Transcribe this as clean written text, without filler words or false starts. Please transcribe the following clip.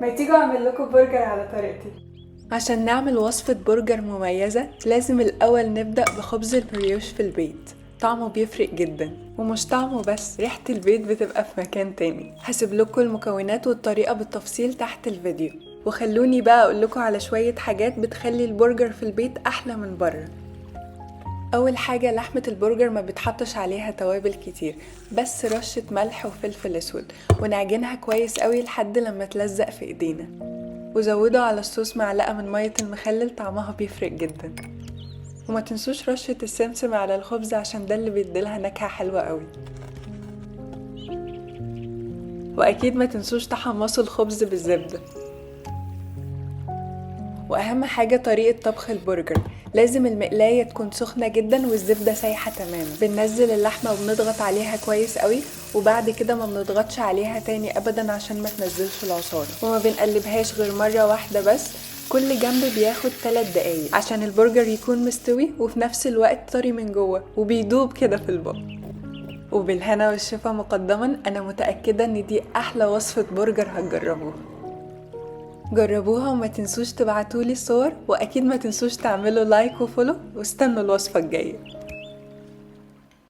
ما تيجوا اعمل لكم برجر على طريقتي. عشان نعمل وصفة برجر مميزة لازم الأول نبدأ بخبز البريوش في البيت. طعمه بيفرق جدا، ومش طعمه بس، ريحة البيت بتبقى في مكان تاني. هسيب لكم المكونات والطريقة بالتفصيل تحت الفيديو، وخلوني بقى أقول لكم على شوية حاجات بتخلي البرجر في البيت أحلى من بره. أول حاجة، لحمة البرجر ما بتحطش عليها توابل كتير، بس رشة ملح وفلفل أسود، ونعجنها كويس قوي لحد لما تلزق في إيدينا. وزودوا على الصوص معلقة من مية المخلل، طعمها بيفرق جدا. وما تنسوش رشة السمسم على الخبز عشان ده اللي بيديلها نكهة حلوة قوي. وأكيد ما تنسوش تحمصوا الخبز بالزبدة. واهم حاجة طريقة طبخ البرجر، لازم المقلاية تكون سخنة جدا والزبدة سايحة تماما. بننزل اللحمة وبنضغط عليها كويس قوي، وبعد كده ما بنضغطش عليها تاني ابدا عشان ما تنزلش العصارة، وما بنقلبهاش غير مرة واحدة بس. كل جنب بياخد 3 دقايق عشان البرجر يكون مستوي وفي نفس الوقت طري من جوه وبيدوب كده في البق. وبالهنا والشفا مقدما، انا متأكدة ان دي احلى وصفة برجر هتجربوها. جربوها وما تنسوش تبعتولي صور، واكيد ما تنسوش تعملوا لايك وفولو، واستنوا الوصفة الجاية.